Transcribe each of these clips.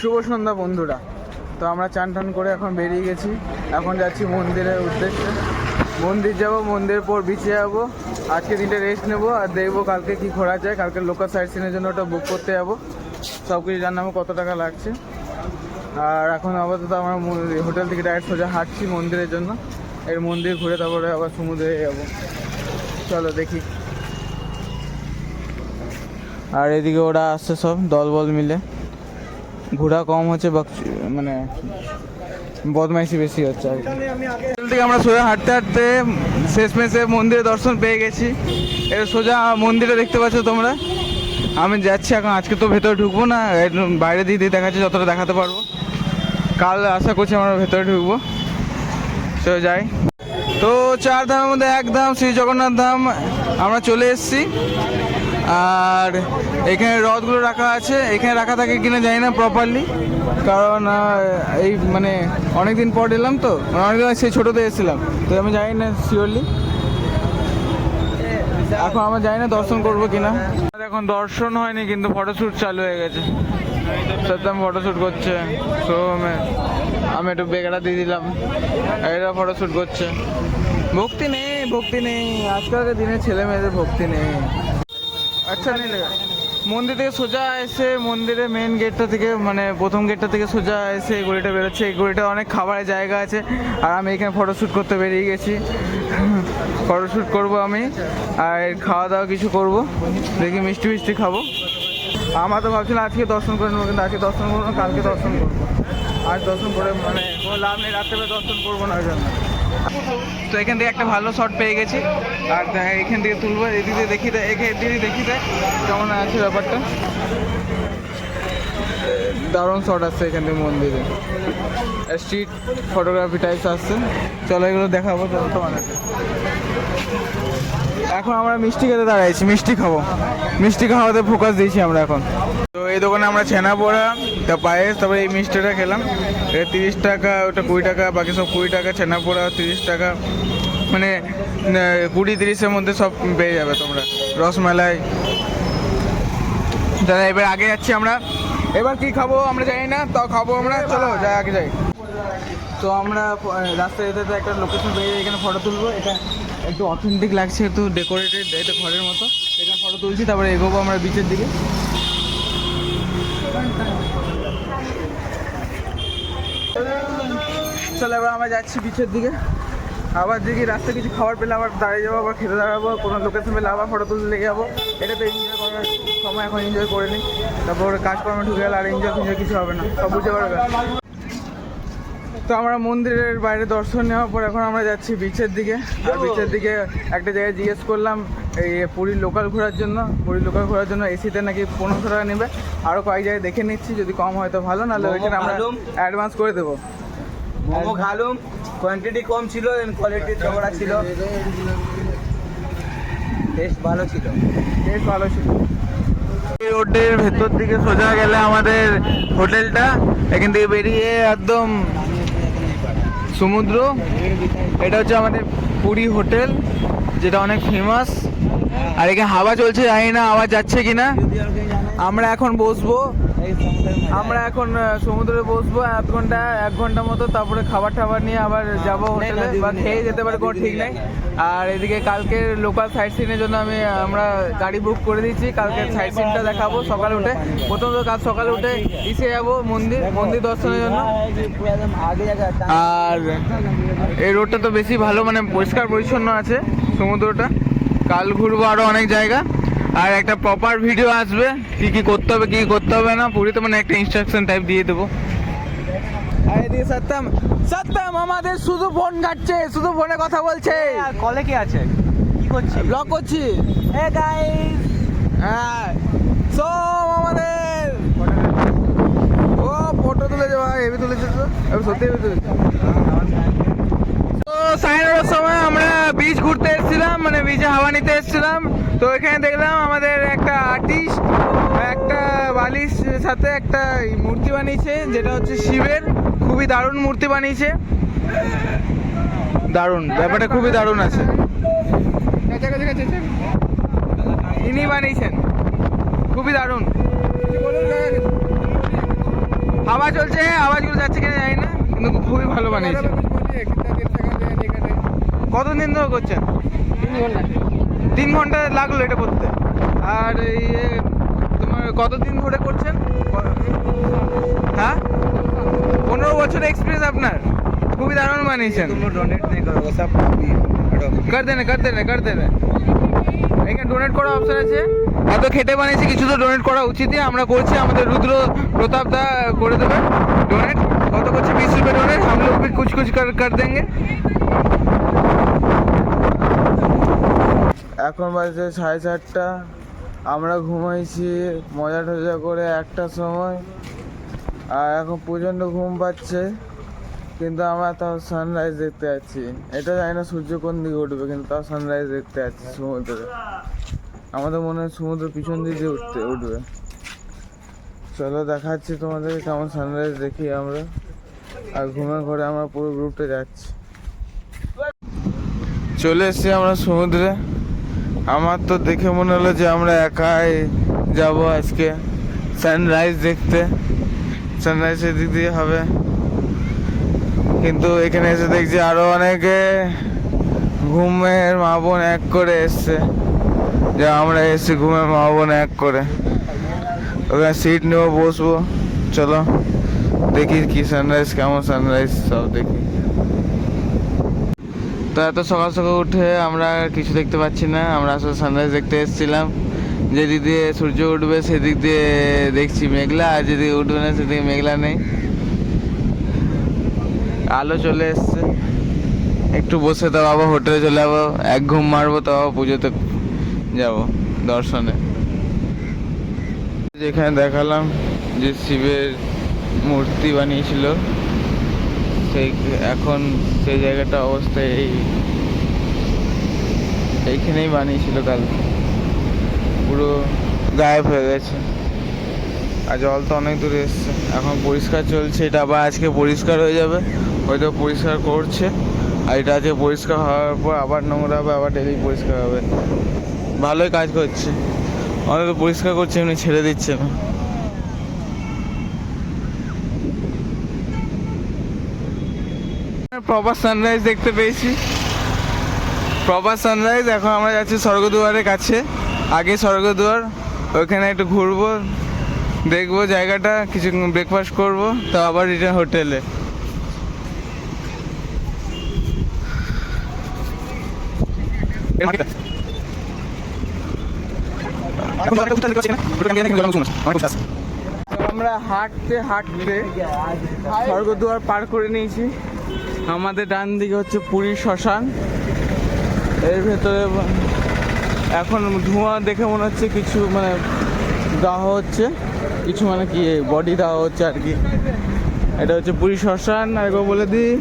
শুভ সন্ধ্যা বন্ধুরা। তো আমরা চান টান করে এখন বেরিয়ে গেছি, এখন যাচ্ছি মন্দিরের উদ্দেশ্যে। মন্দির যাব, মন্দিরের পর বিচে যাবো। আজকে দিনটা রেস্ট নেবো আর দেখবো কালকে কি ঘোরা যায়। কালকে লোকাল সাইট সিনের জন্য ওটা বুক করতে যাবো, সব কিছু জানাবো কত টাকা লাগছে। আর এখন আপাতত আমরা হোটেল থেকে ডাইরেক্ট সোজা হাঁটছি মন্দিরের জন্য। এর মন্দির ঘুরে তারপরে আবার সমুদ্রে যাবো। চলো দেখি। আর এদিকে ওরা আসছে সব দলবল মিলে, ঘোরা কম হচ্ছে, মানে বদমাইশি বেশি হচ্ছে আর কি। থেকে আমরা সোজা হাঁটতে হাঁটতে শেষমেশে মন্দিরে দর্শন পেয়ে গেছি। এটা সোজা মন্দিরে দেখতে পাচ্ছ তোমরা। আমি যাচ্ছি এখন, আজকে তো ভেতরে ঢুকবো না, বাইরে দিয়ে দেখাচ্ছি যতটা দেখাতে পারবো। কাল আশা করছি আমরা ভেতরে ঢুকবো। চলো যাই। তো 4 ধামের মধ্যে 1 ধাম শ্রী জগন্নাথ ধাম আমরা চলে এসেছি। আর এখানে রথগুলো রাখা আছে, এখানে রাখা থাকে কিনা জানি না প্রপারলি, কারণ এই মানে অনেক দিন পর এলাম তো, অনেকদিন সেই ছোটোতে এসেছিলাম, তো আমি জানি না শিওরলি। এখন আমরা জানি না দর্শন করবো কিনা। এখন দর্শন হয়নি কিন্তু ফটোশ্যুট চালু হয়ে গেছে। সত্যম ফটোশ্যুট করছে, তো আমি একটু বেগাটা দিয়ে দিলাম, এরা ফটোশ্যুট করছে। ভক্তি নেই, ভক্তি নেই, আজকালকার দিনে ছেলে মেয়েদের ভক্তি নেই। আচ্ছা নেই লেগা। মন্দির থেকে সোজা এসে মন্দিরের মেন গেটটা থেকে, মানে প্রথম গেটটা থেকে সোজা এসে এই গলিটা বেরোচ্ছে। এই গলিটা অনেক খাবারের জায়গা আছে, আর আমি এখানে ফটোশ্যুট করতে বেরিয়ে গেছি। ফটোশ্যুট করবো আমি, আর খাওয়া দাওয়া কিছু করব, দেখি মিষ্টি মিষ্টি খাবো। আমরা তো ভাবছিলাম আজকে দর্শন করে নেবো, কিন্তু আজকে দর্শন করবো না, কালকে দর্শন করবো। আজ দর্শন করে মানে কোনো লাভ নেই, রাত্রে দর্শন করবো না ওই জন্য। তো এখান থেকে একটা ভালো শট পেয়ে গেছি, আর এখান থেকে তুলবো। এদিকে দেখি দেয়, এদিকে দেখি দেয় কেমন আছে ব্যাপারটা। দারুণ শট আসছে এখান থেকে মন্দিরে, স্ট্রিট ফটোগ্রাফি টাইপস আসছে। চলো এগুলো দেখাবো তোমাদেরকে। এখন আমরা মিষ্টি খেতে দাঁড়াইছি, মিষ্টি খাবো, মিষ্টি খাওয়াতে ফোকাস দিয়েছি আমরা এখন। তো এই দোকানে আমরা ছানা পোড়া, তা পায়েস, তারপরে এই মিষ্টিটা খেলাম। এটা 30 টাকা, ওটা 20 টাকা, বাকি সব 20 টাকা। ছানা পোড়া 30 টাকা, মানে 20-30-এর মধ্যে সব পেয়ে যাবে তোমরা। রসমালাই। দাদা এবার আগে যাচ্ছি আমরা, এবার কি খাবো আমরা জানি না, তাও খাবো আমরা। চলো যাই, আগে যাই। তো আমরা রাস্তায় যেতে একটা লোকেশন পেয়ে যাই, এখানে ফটো তুলবো। এটা একটু অথেন্টিক লাগছে, একটু ডেকোরেটেড, এটা ঘরের মতো। এখানে ফটো তুলছি, তারপরে এগোবো আমরা বিচের দিকে। চলো এবার আমরা যাচ্ছি বিচের দিকে। আবার দেখি রাস্তায় কিছু খাবার পেলে আবার দাঁড়িয়ে যাবো, আবার খেতে দাঁড়াবো। কোনো লোকেশন পেলে আবার ফটো তুলতে লেগে যাবো। এটা তো এনজয় করার সময়, এখন এনজয় করে নিই। তারপর কাজকর্মে ঢুকে গেলে আর এনজয় ফেনজয় কিছু হবে না, সব বুঝতে পারবে। তো আমরা মন্দিরের বাইরে দর্শন নেওয়ার পর এখন আমরা যাচ্ছি বিচের দিকে। আর বিচের দিকে একটা জায়গায় জিজ্ঞেস করলাম এই পুরীর লোকাল ঘোরার জন্য। পুরীর লোকাল ঘোরার জন্য এসিতে নাকি 1500 টাকা নেবে। আরও কয়েক জায়গায় দেখে নিচ্ছি, যদি কম হয় তো ভালো, নাহলে ওইখানে আমরা অ্যাডভান্স করে দেবো। মোমো খালুম, কোয়ান্টিটি কম ছিল, কোয়ালিটি চওড়া ছিল, টেস্ট ভালো ছিল, টেস্ট ভালো ছিল। এই রোডের ভেতর দিকে সোজা গেলে আমাদের হোটেলটা, এখান থেকে বেরিয়ে একদম সমুদ্র। এটা হচ্ছে আমাদের পুরী হোটেল, যেটা অনেক ফেমাস। আর এখানে হাওয়া চলছে, জানি না আওয়াজ যাচ্ছে কিনা। আমরা এখন বসবো, আমরা এখন সমুদ্রে বসবো 1 ঘন্টা মতো, তারপরে খাবার টাবার নিয়ে আবার যাবো হোটেলে, বা খেয়ে যেতে পারে, কোনো ঠিক নেই। আর এদিকে কালকের লোকাল সাইট সিনের জন্য আমরা গাড়ি বুক করে দিচ্ছি। কালকে সাইট সিনটা দেখাবো সকালে উঠে। প্রথমত কাজ সকালে উঠে এসে যাবো মন্দির দর্শনের জন্য। আর এই রোডটা তো বেশি ভালো, মানে পরিষ্কার পরিচ্ছন্ন আছে সমুদ্রটা। কাল ঘুরবো আরও অনেক জায়গা, আর একটা প্রপার ভিডিও আসবে কি কি করতে হবে, কি করতে হবে না পুরীতে, মানে একটা ইনস্ট্রাকশন টাইপ দিয়ে দেবো। সত্যম সত্যম আমাদের শুধু ফোন ঘাটছে, শুধু ফোনে কথা বলছে। কলে কি আছে, কি করছি? ব্লগ করছি। হে গাইস, হ্যাঁ সব আমাদের ও ফটো তুলেছে ভাই, হেভি তুলেছে তো, সত্যি হেভি তুলেছে। তো সাইনের সময় আমরা বিচ ঘুরতে এসেছিলাম, মানে বিচে হাওয়া নিতে এসেছিলাম। তো এখানে দেখলাম আমাদের একটা আর্টিস্ট একটা বালিশ সাথে একটা মূর্তি বানিয়েছে, যেটা হচ্ছে শিবের। খুবই দারুণ মূর্তি বানিয়েছে, দারুণ, ব্যাপারটা খুবই দারুণ আছে। ইনি বানিয়েছেন, খুবই দারুণ। হাওয়া চলছে, আওয়াজগুলো যাচ্ছে কিনা জানি না, কিন্তু খুবই ভালো বানিয়েছে। কতদিন ধরে করছেন? 3 ঘন্টা লাগলো এটা করতে। আর ইয়ে তোমার কতদিন ধরে করছেন? হ্যাঁ, 15 বছর এক্সপিরিয়েন্স আপনার। খুবই দারুণ বানিয়েছেন। डोनेट नहीं करोगे सब কর দেনে এখানে ডোনেট করার অপশন আছে। এত খেটে বানিয়েছি, কিছু তো ডোনেট করা উচিতই, আমরা করছি। আমাদের রুদ্র প্রতাপ দা করে দেবে ডোনেট। কত করছে? 20 रुपये डोनेट। हम लोग भी कुछ कर देंगे। এখন বাজে 4:30। আমরা ঘুমাইছি মজা টজা করে 1টার সময়, আর এখন প্রচণ্ড ঘুম পাচ্ছে, কিন্তু আমরা তাও সানরাইজ দেখতে যাচ্ছি। এটা জানি না সূর্য কোন দিকে উঠবে, কিন্তু তাও সানরাইজ দেখতে যাচ্ছি সমুদ্রে। আমাদের মনে হয় সমুদ্র পিছন দিকে উঠবে। চলো দেখাচ্ছি তোমাদের কেমন সানরাইজ দেখি আমরা। আর ঘুমের ঘরে আমরা পুরো গ্রুপটা যাচ্ছি। চলে এসেছি আমরা সমুদ্রে। আমার তো দেখে মনে হলো যে আমরা একাই যাব আজকে সানরাইজ দেখতে। সানরাইজ এদিক দিয়ে হবে, কিন্তু এখানে এসে দেখছি আরো অনেকে ঘুমের মা বোন এক করে এসছে, যে আমরা এসছি ঘুমের মা বোন এক করে। ওখানে সিট নেবো, বসবো। চলো দেখি কি সানরাইজ, কেমন সানরাইজ সব দেখি। তো এত সকাল সকাল উঠে আমরা কিছু দেখতে পাচ্ছি না। আমরা আসলে সানরাইজ দেখতে এসেছিলাম। যেদিক দিয়ে সূর্য উঠবে সেদিক দিয়ে দেখছি মেঘলা, আর যেদিকে উঠবে না সেদিকে মেঘলা নেই, আলো চলে এসছে। একটু বসে তো আবার হোটেলে চলে যাবো, এক ঘুম মারবো, তো আবার পুজোতে যাবো দর্শনে। যেখানে দেখালাম যে শিবের মূর্তি বানিয়েছিল, সেই এখন সেই জায়গাটা অবস্থা এইখানেই বানিয়েছিল কাল, পুরো গায়েব হয়ে গেছে। আর জল তো অনেক দূরে এসছে, এখন পরিষ্কার চলছে। এটা আবার আজকে পরিষ্কার হয়ে যাবে, হয়তো পরিষ্কার করছে। আর এটা আজকে পরিষ্কার হওয়ার পর আবার নোংরা হবে, আবার ডেলি পরিষ্কার হবে। ভালোই কাজ করছে, অনেক তো পরিষ্কার করছে, এমনি ছেড়ে দিচ্ছে না। প্রপার সানরাইজ দেখতে পেয়েছি, প্রপার সানরাইজ। এখন আমরা যাচ্ছি স্বর্গদুয়ারের কাছে, আগে স্বর্গদুয়ার, ওইখানে একটু ঘুরবো, দেখবো জায়গাটা, কিছু ব্রেকফাস্ট করবো, তো আবার রিটার্ন হোটেলে। আমরা হাঁটতে হাঁটতে স্বর্গদুয়ার পার করে নিয়েছি। আমাদের ডান দিকে হচ্ছে পুরী শ্মশান। এর ভেতরে এখন ধোঁয়া দেখে মনে হচ্ছে কিছু মানে দাহ হচ্ছে, কিছু মানে কি বডি দাহ হচ্ছে আর কি। এটা হচ্ছে পুরী শ্মশান, আরেকবার বলে দিই।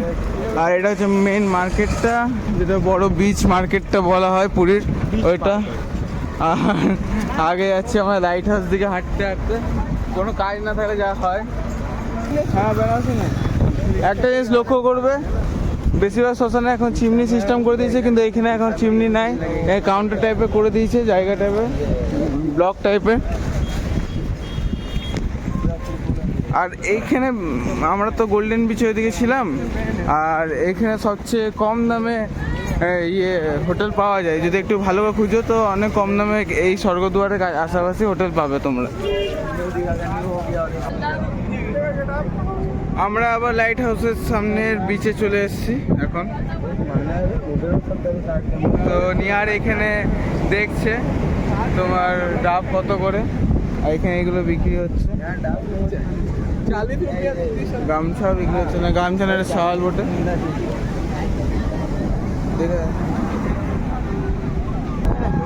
আর এটা হচ্ছে মেন মার্কেটটা, যেটা বড় বিচ মার্কেটটা বলা হয় পুরীর, ওইটা। আর আগে যাচ্ছি আমরা লাইট হাউস দিকে হাঁটতে হাঁটতে, কোনো কাজ না থাকলে যা হয়। হ্যাঁ বেড়াচ্ছি না, একটা জিনিস লক্ষ্য করবে, বেশিরভাগ শ্মশানে এখন চিমনি সিস্টেম করে দিয়েছে, কিন্তু এখানে এখন চিমনি নাই, কাউন্টার টাইপের করে দিয়েছে, জায়গা টাইপের, ব্লক টাইপের। আর এইখানে আমরা তো গোল্ডেন বিচের ওইদিকে ছিলাম, আর এখানে সবচেয়ে কম দামে হোটেল পাওয়া যায়। যদি একটু ভালো করে খুঁজো তো অনেক কম দামে এই স্বর্গদুয়ারের আশেপাশে হোটেল পাবে তোমরা। আমরা আবার লাইট হাউসের সামনের বিচে চলে এসেছি এখন। তো নিয়ার এখানে দেখছে তোমার ডাব কত করে, আর এখানে এগুলো বিক্রি হচ্ছে। গামছা বিক্রি হচ্ছে না, গামছা না, শাওয়াল বটে।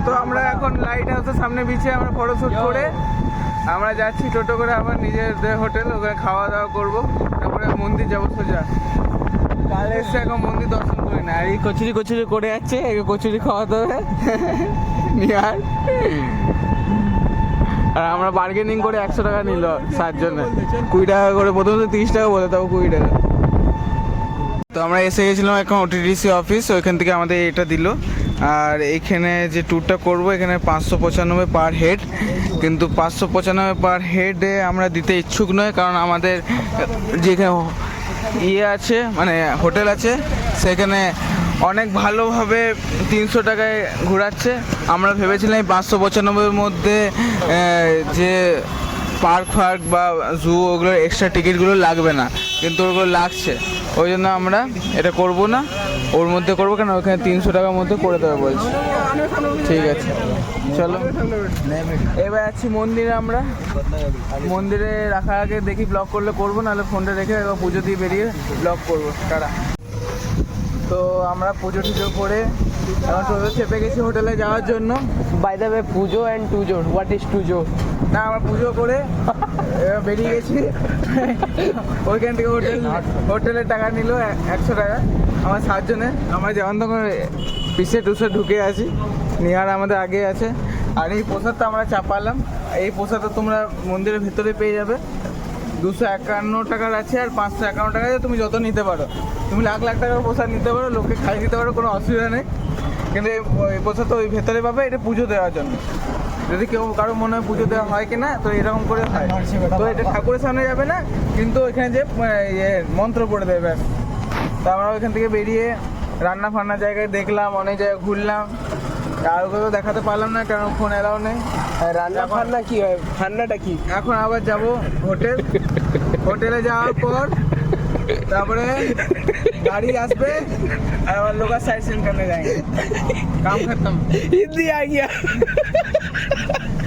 তো আমরা এখন লাইট হাউসের সামনে বিচে আমরা ফটোশুট করে আমরা যাচ্ছি টোটো করে আবার নিজেদের হোটেল, ওখানে খাওয়া দাওয়া করবো, তারপরে মন্দির যাবো সোজা। কাল এসে এখন মন্দির দর্শন করি না, আর এই কচুরি কচুরি করে যাচ্ছে, এই কচুরি খাওয়াতে হবে নিয়ার। আর আমরা বার্গেনিং করে 100 টাকা নিল 7 জনে, 20 টাকা করে, প্রথমে 30 টাকা বলে, তাও 20 টাকা। তো আমরা এসে গেছিলাম এখন ওটিডিসি অফিস, ওইখান থেকে আমাদের এটা দিল। আর এইখানে যে ট্যুরটা করব এখানে 595 পার হেড, কিন্তু 595 পার হেডে আমরা দিতে ইচ্ছুক নয়, কারণ আমাদের যেখানে ইয়ে আছে মানে হোটেল আছে সেখানে অনেক ভালোভাবে 300 টাকায় ঘোরাচ্ছে। আমরা ভেবেছিলাম 595-এর মধ্যে যে পার্ক ফার্ক বা জু ওগুলোর এক্সট্রা টিকিটগুলো লাগবে না, কিন্তু ওগুলো লাগছে। ওই জন্য আমরা এটা করব না, ওর মধ্যে করবো, কেন ওখানে 300 টাকার মধ্যে করে দেবে বলছি। ঠিক আছে চলো, এবার আছি মন্দিরে। আমরা মন্দিরে রাখার আগে দেখি ব্লগ করলে করবো, নাহলে ফোনটা রেখে এবার পুজো দিয়ে বেরিয়ে ব্লগ করবো টাটা। তো আমরা পুজো টুজো করে এখন টোটো চেপে গেছি হোটেলে যাওয়ার জন্য। By the way, Puja and টুজো, হোয়াট ইজ টুজো? না, আমরা পুজো করে এবার বেরিয়ে গেছি। ওইখান থেকে হোটেলের টাকা নিল 100 টাকা আমার 7 জনের। আমরা যেমন তখন পিসে টুসে ঢুকে আছি, নিহার আমাদের আগে আছে। আর এই প্রসাদটা আমরা চাপালাম, এই প্রসাদটা তোমরা মন্দিরের ভেতরে পেয়ে যাবে। 251 টাকার আছে আর 551 টাকা তুমি যত নিতে পারো। তুমি লাখ লাখ টাকার প্রসাদ নিতে পারো, লোককে খাইয়ে দিতে পারো, কোনো অসুবিধা নেই। কিন্তু এই প্রসাদ তো ওই ভেতরে পাবে, এটা পুজো দেওয়ার জন্য। যদি কেউ কারো মনে হয় পুজো দেওয়া হয় কিনা, তো এরকম করে হয়। তো এটা ঠাকুরের সামনে যাবে না, কিন্তু ওইখানে যে মন্ত্র পড়ে দেবে ব্যাস। তা আমরা ওইখান থেকে বেরিয়ে রান্না ফান্না জায়গায় দেখলাম, অনেক জায়গায় ঘুরলাম। আর ওগুলো দেখাতে পারলাম না কারণ ফোন এলাও নেই। রান্না ফান্না কি হয়? ফান্নাটা কি? এখন আবার যাব হোটেলে যাওয়ার পর তারপরে गाड़ी আসবে और लोग साइड सीन करने जाएंगे, काम खत्म। हिंदी आ गया।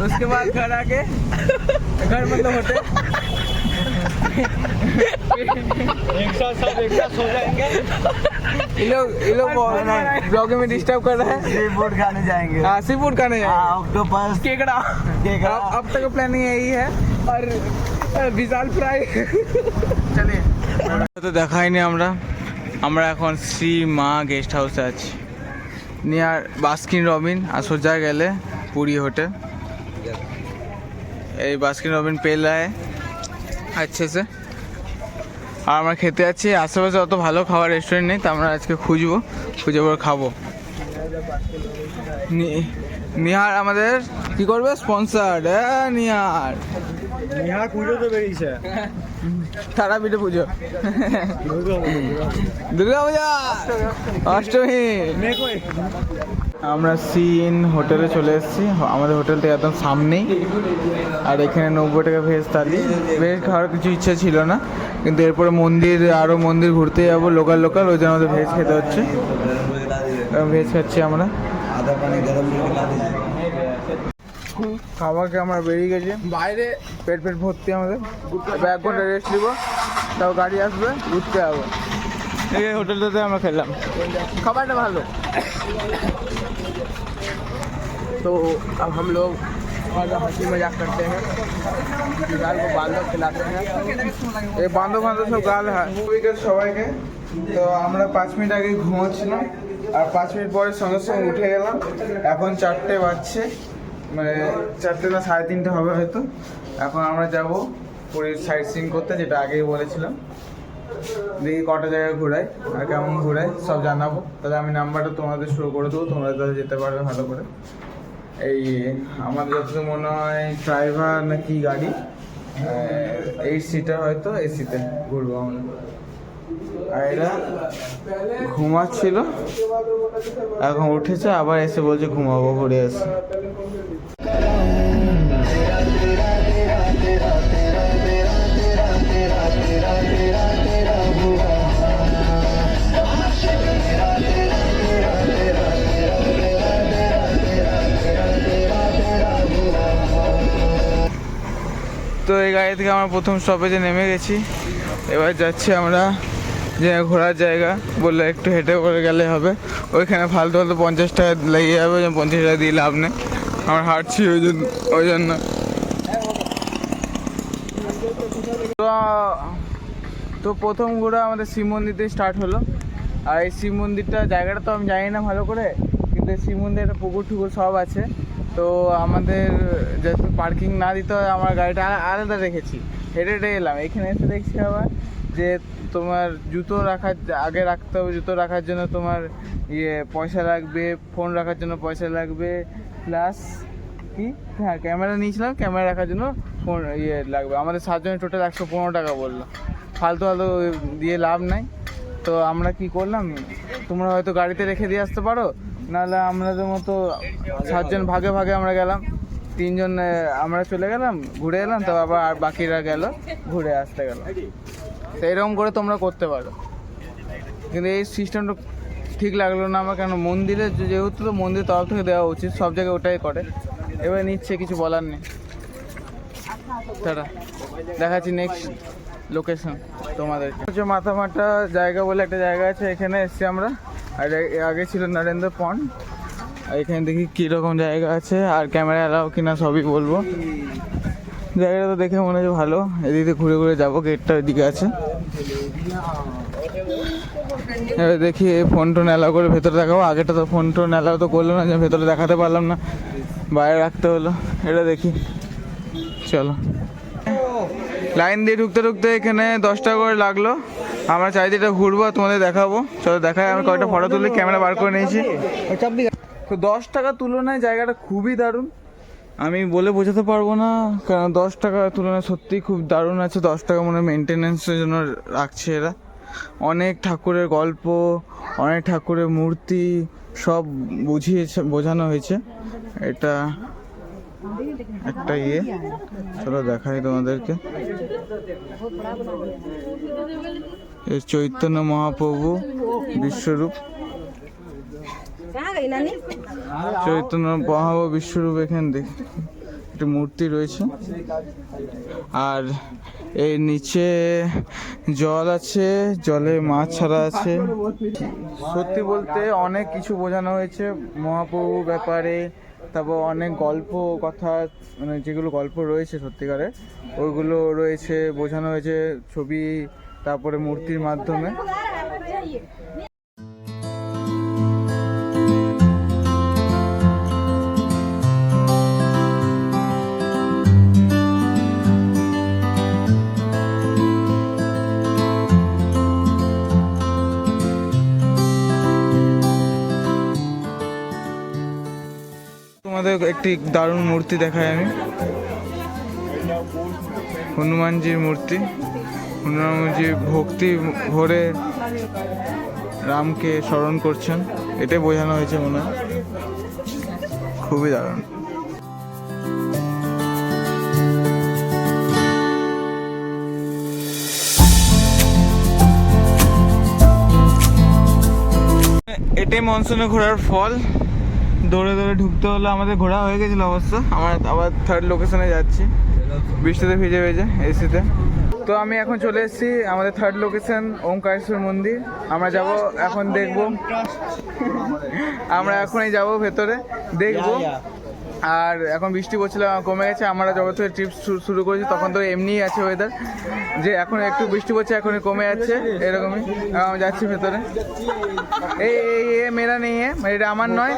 उसके बाद घर आके, घर मतलब होटल, एक साथ सब एक साथ सो जाएंगे। ये लोग ब्लॉग में डिस्टर्ब कर रहा है। सी फूड खाने जाएंगे। हाँ, सी फूड खाने जाएंगे, ऑक्टोपस, केकड़ा अब तक प्लानिंग यही है। और विशाल फ्राई। चलिए, তো দেখাইনি আমরা এখন শ্রী মা গেস্ট হাউসে আছি, নিয়ার বাস্কিন রবিন। আর সোজা গেলে পুরী হোটেল। এই বাস্কিন রবিন পেলা আছে সে। আর আমরা খেতে আছি, আশেপাশে অত ভালো খাবার রেস্টুরেন্ট নেই, তো আমরা আজকে খুঁজে পরে খাবো। নিহার আমাদের কি করবে, স্পন্সার। নিহার পুজো তো বেরিয়েছে, তারা পিঠে পুজো, দুর্গা পূজা, অষ্টমী। আমরা সিন হোটেলে চলে এসেছি, আমাদের হোটেলটা একদম সামনেই। আর এখানে 90 টাকা ভেজ থালি। ভেজ খাওয়ার কিছু ইচ্ছা ছিল না, কিন্তু এরপরে আরও মন্দির ঘুরতে যাবো লোকাল, ওই জন্য আমাদের ভেজ খেতে হচ্ছে। ভেজ খাচ্ছি আমরা। आधा पानी गरम খাবারকে আমরা বেরিয়ে গেছি বাইরে, পেট ভর্তি আমাদের। এবার 1 ঘন্টা রেস্ট নিব, তাও গাড়ি আসবে, ঘুরতে যাবো। এই হোটেলটাতে আমরা খেলাম, খাবারটা ভালো। तो अब हम लोग और हंसी मजाक करते हैं, गाल को बांधव खिलाते हैं। এই বান্ধব সব গাল হয় সবাইকে। তো আমরা 5 মিনিট আগে ঘুমোচ্ছিলাম, আর 5 মিনিট পরে সঙ্গে সঙ্গে উঠে গেলাম। এখন 4টে বাজছে, মানে 4টে না 3:30 হবে হয়তো। এখন আমরা যাব পুরীর সাইট সিন করতে, যেটা আগেই বলেছিলাম। দেখি কটা জায়গায় ঘোরাই আর কেমন ঘোরাই সব জানাবো। তাহলে আমি নাম্বারটা তোমাদের শুরু করে দেবো, তোমরা তাহলে যেতে পারবে ভালো করে। এই আমাদের যতদূর মনে হয় ড্রাইভার না কি গাড়ি, 8 সিটার হয়তো, এসিতে ঘুরবো আমরা। আর এরা ঘুমাচ্ছিল, এখন উঠেছে, আবার এসে বলছে ঘুমাবো, ঘুরে এসে। তো এই গাড়ি থেকে আমরা প্রথম স্টপেজে নেমে গেছি। এবার যাচ্ছি আমরা যে ঘোরার জায়গা, বললে একটু হেঁটে করে গেলে হবে। ওইখানে ফালতু 50 টাকা লেগে যাবে, 50 টাকা দিয়ে লাভ নেই। আমরা হাঁটছি ওই জন্য। তো প্রথম ঘোরা আমাদের শিব মন্দির দিয়ে স্টার্ট হলো। আর এই শিব মন্দিরটা জায়গাটা তো আমি জানি না ভালো করে, কিন্তু শিব মন্দিরে একটা পুকুর টুকুর সব আছে। তো আমাদের যেহেতু পার্কিং না দিতে হয়, আমার গাড়িটা আলাদা রেখেছি। হেঁটে হেঁটে এলাম, এখানে এসে দেখছি আবার যে তোমার জুতো রাখার আগে রাখতে হবে, জুতো রাখার জন্য তোমার পয়সা লাগবে, ফোন রাখার জন্য পয়সা লাগবে, প্লাস কি হ্যাঁ ক্যামেরা নিয়েছিলাম, ক্যামেরা রাখার জন্য ফোন লাগবে। আমাদের 7 জনের টোটাল 115 টাকা বললো। ফালতু ফালতু দিয়ে লাভ নাই। তো আমরা কি করলাম, তোমরা হয়তো গাড়িতে রেখে দিয়ে আসতে পারো, নাহলে আমাদের মতো 7 জন ভাগে ভাগে আমরা গেলাম, 3 জন আমরা চলে গেলাম, ঘুরে এলাম, তো আবার আর বাকিরা গেল ঘুরে আসতে গেল। তো এরকম করে তোমরা করতে পারো, কিন্তু এই সিস্টেমটা ঠিক লাগলো না আমার, কেন মন্দিরে যেহেতু তো মন্দির তরফ থেকে দেওয়া উচিত, সব জায়গায় ওটাই করে, এবার নিচ্ছে, কিছু বলার নেই। তারা দেখাচ্ছি নেক্সট লোকেশন তোমাদের হচ্ছে মাথামাটা জায়গা বলে একটা জায়গা আছে, এখানে এসছি আমরা। আর আগে ছিল নরেন্দ্র পন্ড। আর এখানে দেখি কীরকম জায়গা আছে আর ক্যামেরা এলাও কিনা সবই বলবো। জায়গাটা তো দেখে মনে হচ্ছে ভালো, এদিকে ঘুরে ঘুরে যাবো, গেটটা ওইদিকে আছে। এবার দেখি ফোন টোন অ্যালাউ করে ভেতরে দেখাবো, আগেটা তো ফোন টোন অ্যালাউ তো করলো না, যে ভেতরে দেখাতে পারলাম না, বাইরে রাখতে হলো। এটা দেখি, চলো। লাইন দিয়ে ঢুকতে ঢুকতে এখানে 10 টাকা করে লাগলো। আমরা চারিদিকটা ঘুরবো, তোমাদের দেখাবো, চলো দেখাই। আমি কয়েকটা ফটো তুলি, ক্যামেরা বার করে নিয়েছি। তো 10 টাকার তুলনায় জায়গাটা খুবই দারুণ, আমি বলে বোঝাতে পারবো না, কারণ 10 টাকার তুলনায় সত্যিই খুব দারুণ আছে। 10 টাকা মনে হয় মেনটেন্যান্সের জন্য রাখছে এরা। অনেক ঠাকুরের গল্প, অনেক ঠাকুরের মূর্তি সব বোঝানো হয়েছে। এটা একটা চলো দেখাই তোমাদেরকে। এই চৈতন্য মহাপ্রভু বিশ্বরূপ, চৈতন্য মহাপ্রভু বিশ্বরূপ এখানে দেখি একটা মূর্তি রয়েছে। আর এর নিচে জল আছে, জলে মাছ ছাড়া আছে। সত্যি বলতে অনেক কিছু বোঝানো হয়েছে মহাপ্রভু ব্যাপারে, তারপর অনেক গল্প কথা, মানে যেগুলো গল্প রয়েছে সত্যিকারের ওইগুলো রয়েছে, বোঝানো হয়েছে ছবি, তারপরে মূর্তির মাধ্যমে। তোমাদের একটি দারুণ মূর্তি দেখাই আমি, হনুমানজির মূর্তি। হনুমানজি ভক্তি ভরে রামকে স্মরণ করছেন, এটাই বোঝানো হয়েছে মনে হয়। খুবই দারুণ। এটাই মনসুনে ঘোরার ফল। দৌড়ে দৌড়ে ঢুকতে হলো, আমাদের ঘোরা হয়ে গেছিলো অবশ্য। আমরা আবার 3rd লোকেশনে যাচ্ছি, বৃষ্টিতে ভিজে ভিজে এসিতে। তো আমি এখন চলে এসেছি আমাদের 3rd লোকেশন, ওমকারেশ্বর মন্দির। আমরা যাব এখন, দেখবো, আমরা এখনই যাব ভেতরে দেখবো। আর এখন বৃষ্টি পড়ছিল, কমে গেছে। আমরা যখন থেকে ট্রিপ শুরু করেছি তখন তো এমনিই আছে ওয়েদার, যে এখন একটু বৃষ্টি পড়ছে, এখনই কমে যাচ্ছে, এরকমই। আমি যাচ্ছি ভেতরে। এই মেয়েরা নেই, এটা আমার নয়,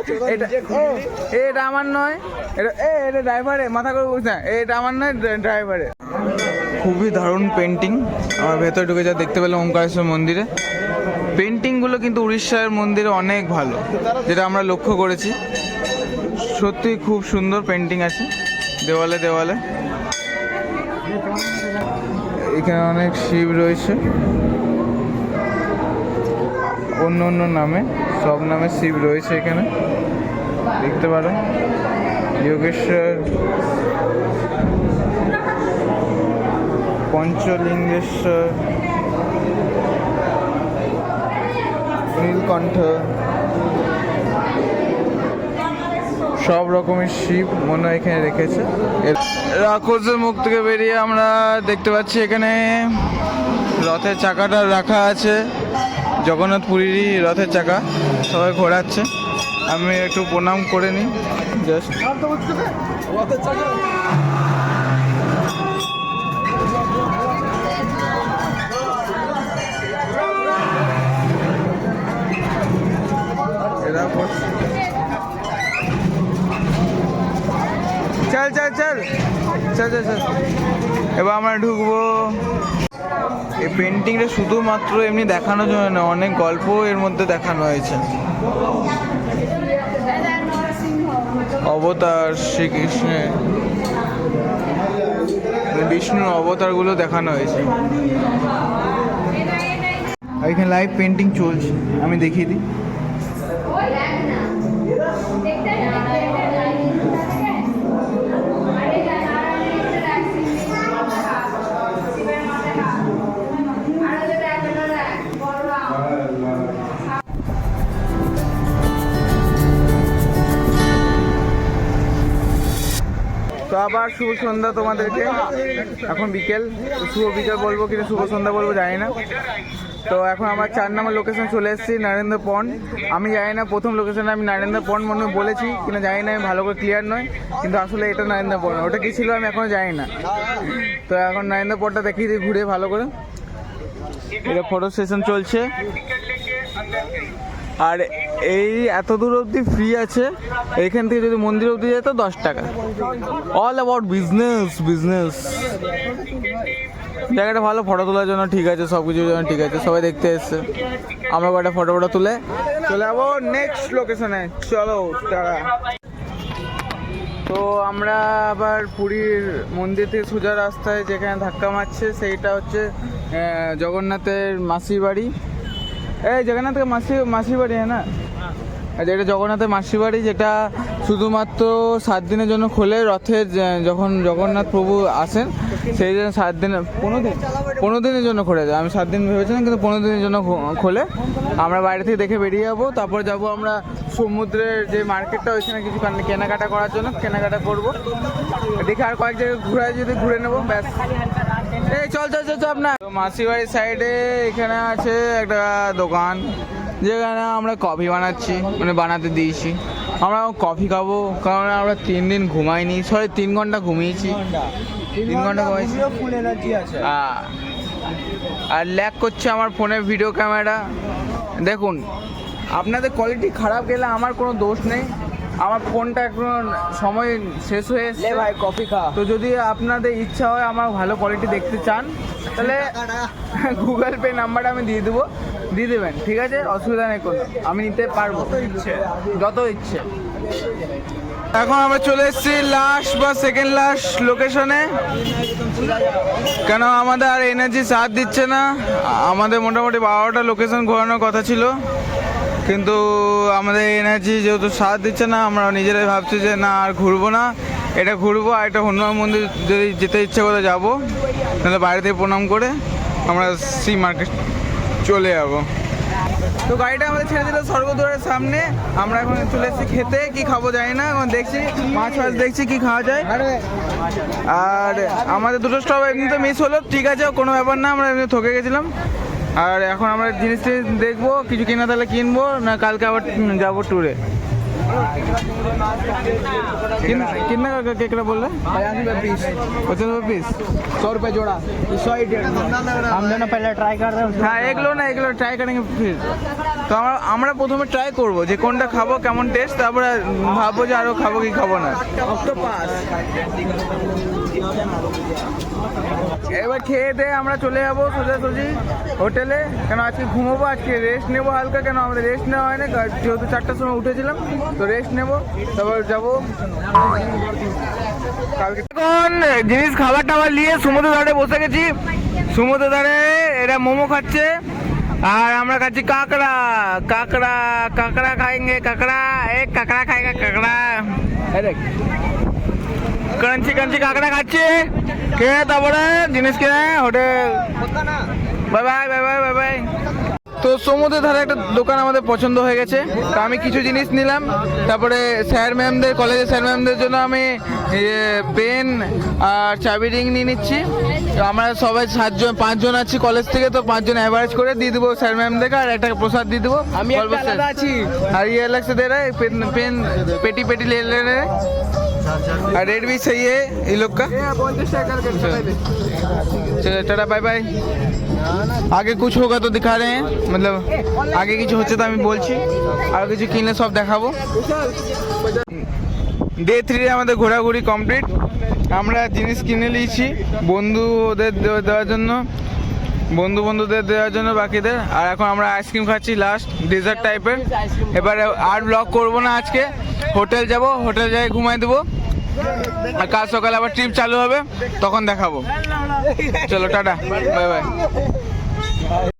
এটা আমার নয়, এটা ড্রাইভারে মাথা করে বুঝ না, এটা আমার নয়, ড্রাইভারে। খুবই দারুণ পেন্টিং। আমার ভেতরে ঢুকে যা দেখতে পেলাম ওমকারেশ্বর মন্দিরে, পেন্টিংগুলো কিন্তু উড়িষ্যার মন্দিরে অনেক ভালো, যেটা আমরা লক্ষ্য করেছি। সত্যি খুব সুন্দর পেন্টিং আছে দেওয়ালে দেওয়ালে। এখানে অনেক শিব রয়েছে, অন্য অন্য নামে, সব নামে শিব রয়েছে এখানে, দেখতে পারো। যোগেশ্বর, পঞ্চলিঙ্গেশ্বর, নীলকণ্ঠ, সব রকমের শিব মনে হয় এখানে রেখেছে। রাক্ষসের মুখ থেকে বেরিয়ে আমরা দেখতে পাচ্ছি এখানে রথের চাকাটা রাখা আছে, জগন্নাথ পুরীরই রথের চাকা, সবাই ঘোরাচ্ছে। আমি একটু প্রণাম করে নিই জাস্ট। রথের চাকা এরা করছে। चल चल चल चल चल चल এবার আমরা ঢুকবো। এই পেন্টিংটা শুধুমাত্র এমনি দেখানোর জন্য না, অনেক গল্প এর মধ্যে দেখানো হয়েছে। অবতার শ্রীকৃষ্ণের, বিষ্ণুর অবতারগুলো দেখানো হয়েছে। এখানে লাইভ পেন্টিং চলছে, আমি দেখিয়ে দিই। তো আবার শুভ সন্ধ্যা তোমাদেরকে। এখন বিকেল, শুভ বিকেল বলবো কিনা শুভ সন্ধ্যা বলবো জানি না। তো এখন আমার 4 নম্বর লোকেশন চলে এসেছি, নরেন্দ্র পন্ড। আমি জানি না প্রথম লোকেশনে আমি নরেন্দ্র পন্ড মনে হয় বলেছি কিনা জানি না, আমি ভালো করে ক্লিয়ার নয়, কিন্তু আসলে এটা নরেন্দ্র পন্ড। ওটা কি ছিল আমি এখনো জানি না। তো এখন নরেন্দ্র পন্ডটা দেখিয়ে দিই ঘুরে ভালো করে। এটা ফটো সেশন চলছে, আর এই এত দূর অবধি ফ্রি আছে। এইখান থেকে যদি মন্দির অবধি যেত 10 টাকা। All about business. জায়গাটা ভালো, ফটো তোলার জন্য ঠিক আছে, সব কিছুর জন্য ঠিক আছে। সবাই দেখতে এসছে, আমরা কয়েকটা ফটো তুলে চলে যাবো নেক্সট লোকেশনে। চলো টাটা। তো আমরা আবার পুরীর মন্দির থেকে সোজা রাস্তায় যেখানে ধাক্কা মারছে সেইটা হচ্ছে জগন্নাথের মাসির বাড়ি। এই জগন্নাথের মাসির বাড়ি হ্যাঁ না? এটা জগন্নাথের মাসির বাড়ি, যেটা শুধুমাত্র 7 দিনের জন্য খোলে। রথের যখন জগন্নাথ প্রভু আসেন সেই জন্য 7 দিন, 15 দিনের জন্য খোলে যায়। আমি 7 দিন ভেবেছিলাম, কিন্তু 15 দিনের জন্য খোলে। আমরা বাইরে থেকে দেখে বেরিয়ে যাবো, তারপর যাব আমরা সমুদ্রের যে মার্কেটটা, ওইখানে কিছু কেনাকাটা করার জন্য কেনাকাটা করবো। দেখে আর কয়েক জায়গায় ঘুরে নেবো, ব্যাস। এই চল আপনার মাসির বাড়ির সাইডে এখানে আছে একটা দোকান, যেখানে আমরা কফি বানাচ্ছি, মানে বানাতে দিয়েছি। আমরা কফি খাবো, কারণ আমরা 3 দিন ঘুমাইনি, 3 ঘন্টা ঘুমিয়েছি। 3 ঘন্টা ঘুমাইছি, ফুল এনার্জি আছে। আর ল্যাগ করছে আমার ফোনের ভিডিও ক্যামেরা। দেখুন, আপনাদের কোয়ালিটি খারাপ গেলে আমার কোনো দোষ নেই। আমার ফোনটা এখন সময় শেষ হয়ে এসেছে ভাই, কফি খা। তো যদি আপনাদের ইচ্ছা হয় আমার ভালো কোয়ালিটি দেখতে চান, তাহলে গুগল পে নাম্বারটা আমি দিয়ে দেবেন, ঠিক আছে? অসুবিধা নেই কোনো, আমি নিতে পারবো যত ইচ্ছে। এখন আমরা চলে এসেছি লাস্ট বা সেকেন্ড লাস্ট লোকেশনে, কেন আমাদের আর এনার্জি সাথ দিচ্ছে না। আমাদের মোটামুটি 12টা লোকেশন ঘোরানোর কথা ছিল, কিন্তু আমাদের এনার্জি যেহেতু সাথ দিচ্ছে না, আমরা নিজেরাই ভাবছি যে না আর ঘুরবো না, এটা ঘুরবো। আর একটা হনুমান মন্দির যদি যেতে ইচ্ছে করে যাবো, তাহলে বাইরে থেকে প্রণাম করে আমরা সি মার্কেট চলে যাবো। তো গাড়িটা আমাদের ছেড়ে দিল স্বর্গদ্বারের সামনে। আমরা এখন চলে এসেছি খেতে, কি খাবো জানি না। এখন দেখছি মাছ দেখছি কি খাওয়া যায়। আর আমাদের 2টো স্টপ এমনিতে মিস হলো, ঠিক আছে, কোনো ব্যাপার না, আমরা এমনি ঠকে গেছিলাম। আর এখন আমরা জিনিস দেখবো, কিছু কিনা তাহলে কিনবো, না কালকে আবার যাবো ট্যুরে। कितना का केकड़ा बोल रहे हैं? 50 रुपये पीस, 50 रुपये पीस, 100 रुपये जोड़ा। 100 ही डेढ़। हम दोनों पहले ट्राई कर रहे हैं। হ্যাঁ এগুলো ট্রাই করেंगे फिर। তো আমরা প্রথমে ট্রাই করব যে কোনটা খাবো, কেমন টেস্ট, তারপরে ভাববো যে আরও খাবো কি খাবো না। অক্টোপাস। এবার খেয়ে দিয়ে আমরা চলে যাবো সোজাসুজি হোটেলে, কেন আজকে ঘুমোবো, আজকে রেস্ট নেবো হালকা। কেন আমাদের রেস্ট নেওয়া হয় না, যেহেতু 4টার সময় উঠেছিলাম, তো রেস্ট নেবো, তারপর যাবো কালকে। এখন জিনিস খাবার টাবার নিয়ে সমুদ্র ধারে বসে গেছি। সমুদ্র ধারে এরা মোমো খাচ্ছে, আর আমরা খাচ্ছি কাঁকড়া। খাएंगे কাঁকড়া, এক কাঁকড়া খাएगा কাঁকড়া। ক্রাঞ্চি কাঁকড়া খাচ্ছে, খেয়ে তারপরে জিনিস কিনে হোটেল। Bye bye. তো সমুদ্রের ধারে একটা দোকান আমাদের পছন্দ হয়ে গেছে, তো আমি কিছু জিনিস নিলাম। তারপরে কলেজের স্যার ম্যামদের জন্য আমি পেন আর চাবি রিং নিয়ে নিচ্ছি। তো আমরা সবাই 5 জন আছি কলেজ থেকে, তো 5 জন एवरेज করে দিয়ে দেবো স্যার ম্যামদেরকে, আর একটা প্রসাদ দিয়ে দেবো। আমি একটা আলাদা আছি। আর ये अलग से दे रहा है, पेन पेटी ले रहे हैं। और रेट भी सही है ये लोग का। चलो टाटा बाय बाय। आगे कुछ होगा तो दिखा रहे हैं, मतलब आगे কিছু হচ্ছে তো আমি বলছি, আর কিছু কিনলে সব দেখাবো। ডে 3 আমাদের ঘোরাঘুরি কমপ্লিট। আমরা জিনিস কিনে নিয়েছি বন্ধুদের দেওয়ার জন্য, বন্ধুদের দেওয়ার জন্য বাকিদের। আর এখন আমরা আইসক্রিম খাচ্ছি, লাস্ট ডেজার্ট টাইপের। এবারে আর ব্লগ করবো না আজকে, হোটেল যাব, হোটেল যাই ঘুমাই দেবো। আর কাল সকালে আবার ট্রিপ চালু হবে, তখন দেখাবো। চলো টাটা, বাই বাই।